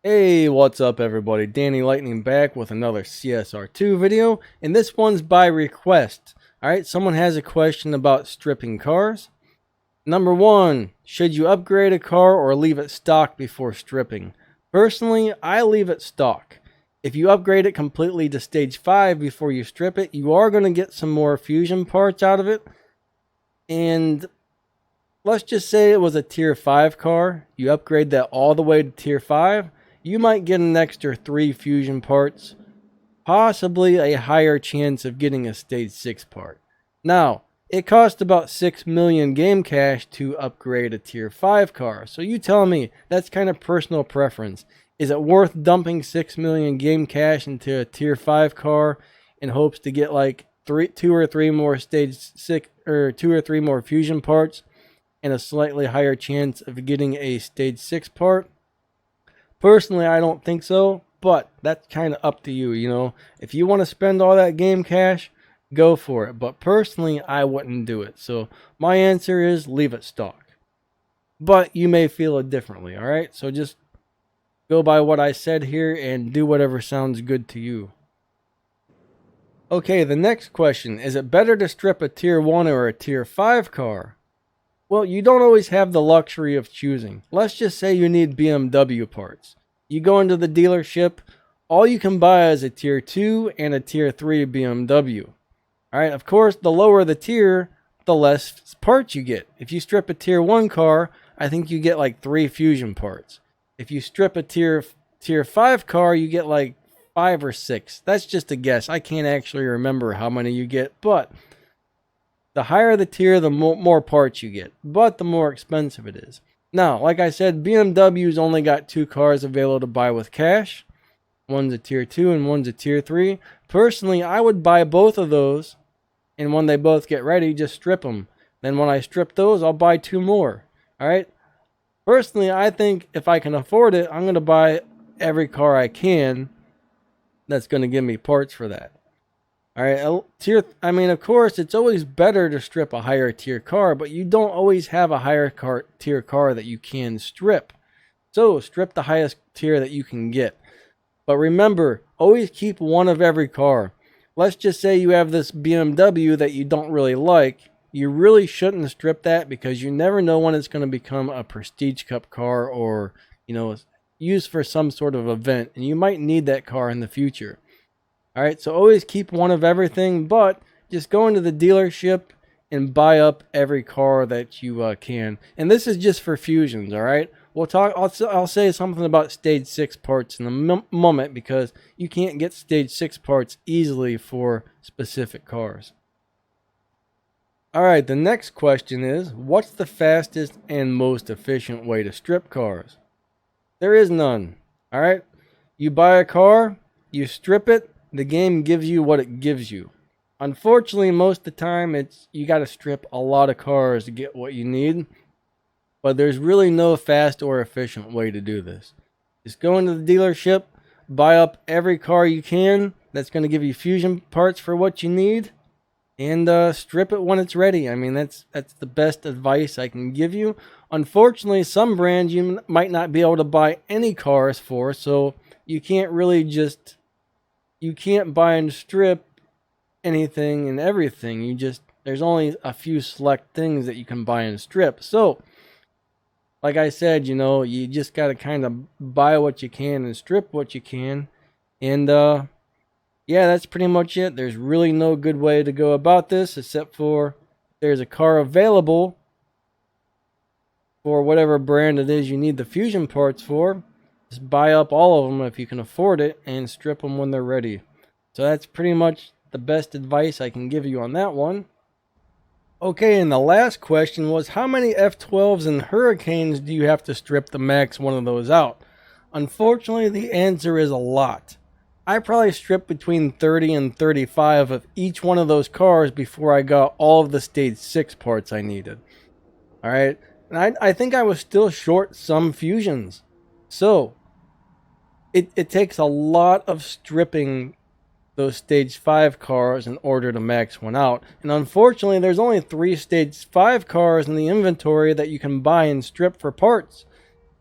Hey, what's up everybody? Danny Lightning back with another CSR2 video, and this one's by request. Alright, someone has a question about stripping cars. Number 1, should you upgrade a car or leave it stock before stripping? Personally, I leave it stock. If you upgrade it completely to stage 5 before you strip it, you are going to get some more fusion parts out of it. And let's just say it was a tier 5 car, you upgrade that all the way to tier 5, you might get an extra 3 fusion parts, possibly a higher chance of getting a stage 6 part. Now, it costs about 6 million game cash to upgrade a tier 5 car, so you tell me, that's kind of personal preference. Is it worth dumping 6 million game cash into a tier 5 car in hopes to get like 2 or 3 more stage 6 or 2 or 3 more fusion parts and a slightly higher chance of getting a stage 6 part? Personally, I don't think so, but that's kind of up to you, If you want to spend all that game cash, go for it. But personally, I wouldn't do it. So my answer is leave it stock. But you may feel it differently, alright? So just go by what I said here and do whatever sounds good to you. Okay, the next question. Is it better to strip a tier 1 or a tier 5 car? Well, you don't always have the luxury of choosing. Let's just say you need BMW parts. You go into the dealership, all you can buy is a tier 2 and a tier 3 BMW. Alright, of course, the lower the tier, the less parts you get. If you strip a tier 1 car, I think you get like 3 fusion parts. If you strip a tier 5 car, you get like 5 or 6. That's just a guess. I can't actually remember how many you get, but the higher the tier, the more parts you get, but the more expensive it is. Now, like I said, BMW's only got 2 cars available to buy with cash. One's a tier 2 and one's a tier 3. Personally, I would buy both of those, and when they both get ready, just strip them. Then when I strip those, I'll buy 2 more. Alright? Personally, I think if I can afford it, I'm going to buy every car I can that's going to give me parts for that. Alright, of course, it's always better to strip a higher tier car, but you don't always have a higher tier car that you can strip. So, strip the highest tier that you can get. But remember, always keep one of every car. Let's just say you have this BMW that you don't really like. You really shouldn't strip that because you never know when it's going to become a Prestige Cup car or, used for some sort of event. And you might need that car in the future. Alright, so always keep one of everything, but just go into the dealership and buy up every car that you can. And this is just for fusions, alright? I'll say something about stage 6 parts in a moment because you can't get stage 6 parts easily for specific cars. Alright, the next question is, what's the fastest and most efficient way to strip cars? There is none, alright? You buy a car, you strip it, the game gives you what it gives you. Unfortunately, most of the time, you got to strip a lot of cars to get what you need. But there's really no fast or efficient way to do this. Just go into the dealership, buy up every car you can that's going to give you fusion parts for what you need, and strip it when it's ready. I mean, that's the best advice I can give you. Unfortunately, some brands you might not be able to buy any cars for, so you can't really you can't buy and strip anything and everything. There's only a few select things that you can buy and strip. So, like I said, you just got to kind of buy what you can and strip what you can. And, yeah, that's pretty much it. There's really no good way to go about this except for there's a car available for whatever brand it is you need the fusion parts for. Just buy up all of them if you can afford it and strip them when they're ready. So that's pretty much the best advice I can give you on that one. Okay, and the last question was, how many F12s and Hurricanes do you have to strip to max one of those out? Unfortunately, the answer is a lot. I probably stripped between 30 and 35 of each one of those cars before I got all of the stage 6 parts I needed. Alright, and I think I was still short some fusions. So, it takes a lot of stripping those stage 5 cars in order to max one out. And unfortunately, there's only 3 stage 5 cars in the inventory that you can buy and strip for parts.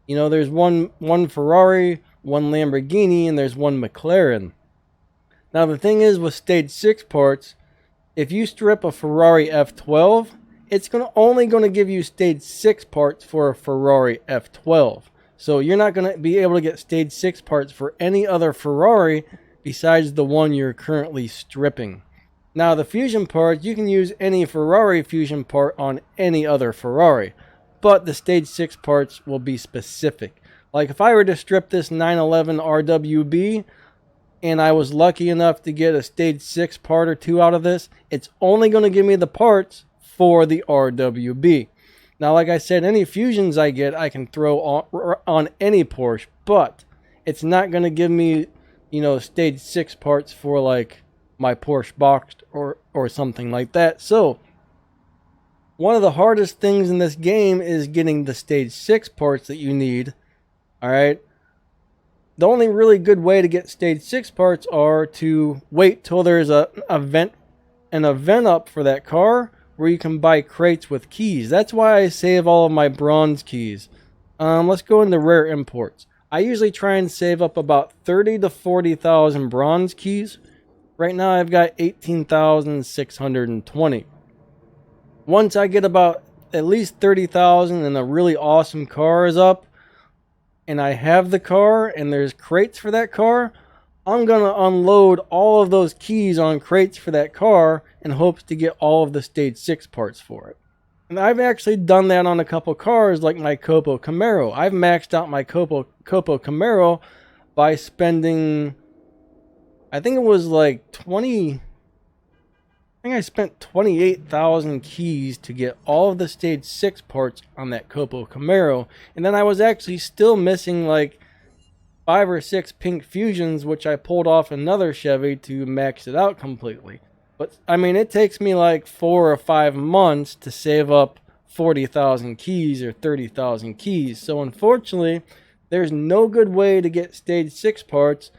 There's one Ferrari, one Lamborghini, and there's one McLaren. Now the thing is with stage 6 parts, if you strip a Ferrari F12, it's only going to give you stage 6 parts for a Ferrari F12. So you're not going to be able to get stage 6 parts for any other Ferrari besides the one you're currently stripping. Now the fusion parts, you can use any Ferrari fusion part on any other Ferrari, but the stage 6 parts will be specific. Like if I were to strip this 911 RWB and I was lucky enough to get a stage 6 part or two out of this, it's only going to give me the parts for the RWB. Now, like I said, any fusions I get, I can throw on any Porsche, but it's not going to give me, stage 6 parts for like my Porsche Boxed or something like that. So one of the hardest things in this game is getting the stage 6 parts that you need. All right. The only really good way to get stage 6 parts are to wait till there's an event up for that car where you can buy crates with keys. That's why I save all of my bronze keys. Let's go into rare imports. I usually try and save up about 30 to 40,000 bronze keys. Right now I've got 18,620. Once I get about at least 30,000 and a really awesome car is up, and I have the car and there's crates for that car, I'm going to unload all of those keys on crates for that car in hopes to get all of the stage 6 parts for it. And I've actually done that on a couple cars like my Copo Camaro. I've maxed out my Copo Camaro by spending, I think it was like I spent 28,000 keys to get all of the stage 6 parts on that Copo Camaro. And then I was actually still missing like 5 or 6 pink fusions, which I pulled off another Chevy to max it out completely. But I mean, it takes me like 4 or 5 months to save up 40,000 keys or 30,000 keys. So unfortunately, there's no good way to get stage 6 parts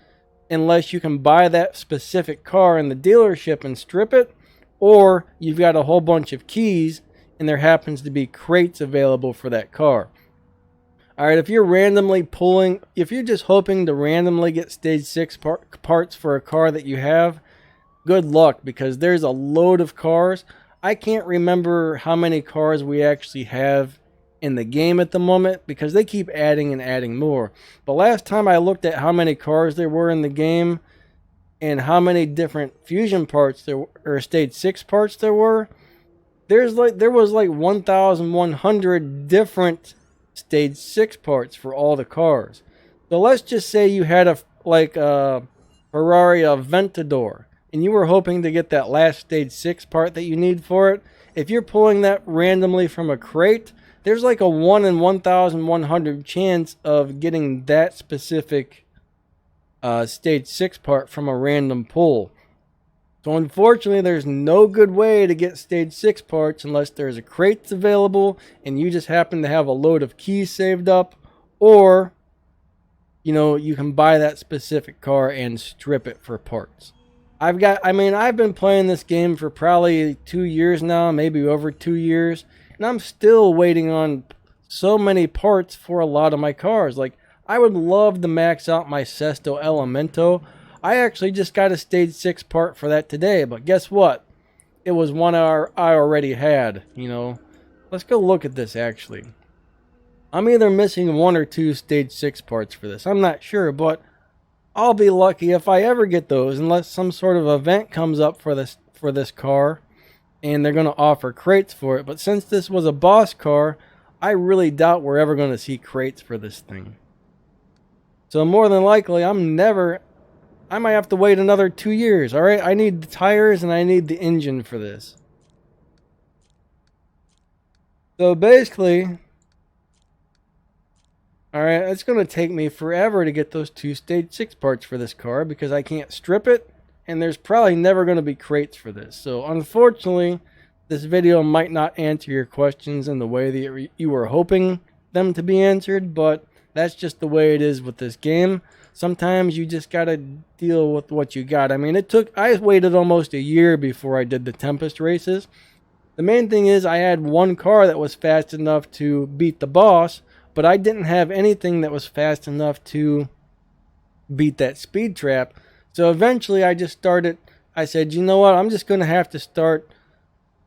unless you can buy that specific car in the dealership and strip it, or you've got a whole bunch of keys and there happens to be crates available for that car. Alright, if you're just hoping to randomly get stage 6 parts for a car that you have, good luck, because there's a load of cars. I can't remember how many cars we actually have in the game at the moment because they keep adding and adding more. But last time I looked at how many cars there were in the game and how many different fusion parts or stage 6 parts there were, there was like 1,100 different stage 6 parts for all the cars. So let's just say you had a Ferrari Aventador and you were hoping to get that last stage 6 part that you need for it. If you're pulling that randomly from a crate, there's like a 1 in 1,100 chance of getting that specific stage 6 part from a random pull. So unfortunately, there's no good way to get stage 6 parts unless there's a crate available and you just happen to have a load of keys saved up, or you can buy that specific car and strip it for parts. I've been playing this game for probably 2 years now, maybe over 2 years, and I'm still waiting on so many parts for a lot of my cars. Like, I would love to max out my Sesto Elemento. I actually just got a stage 6 part for that today, but guess what? It was one I already had, Let's go look at this actually. I'm either missing 1 or 2 stage 6 parts for this. I'm not sure, but I'll be lucky if I ever get those, unless some sort of event comes up for this car and they're going to offer crates for it. But since this was a boss car, I really doubt we're ever going to see crates for this thing. So more than likely, I might have to wait another 2 years. Alright, I need the tires and I need the engine for this. So basically, alright, it's going to take me forever to get those 2 stage 6 parts for this car because I can't strip it, and there's probably never going to be crates for this. So unfortunately, this video might not answer your questions in the way that you were hoping them to be answered, but that's just the way it is with this game. Sometimes you just gotta deal with what you got. I mean, I waited almost a year before I did the Tempest races. The main thing is I had one car that was fast enough to beat the boss, but I didn't have anything that was fast enough to beat that speed trap. So eventually I said, you know what, I'm just going to have to start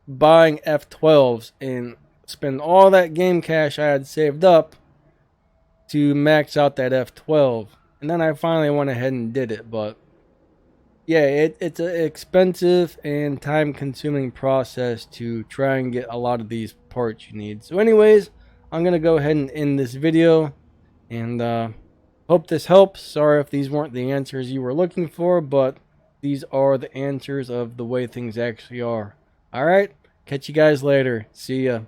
buying F12s and spend all that game cash I had saved up to max out that F12. And then I finally went ahead and did it. But yeah, it's an expensive and time consuming process to try and get a lot of these parts you need. So anyways, I'm going to go ahead and end this video. And hope this helps. Sorry if these weren't the answers you were looking for, but these are the answers of the way things actually are. Alright, catch you guys later. See ya.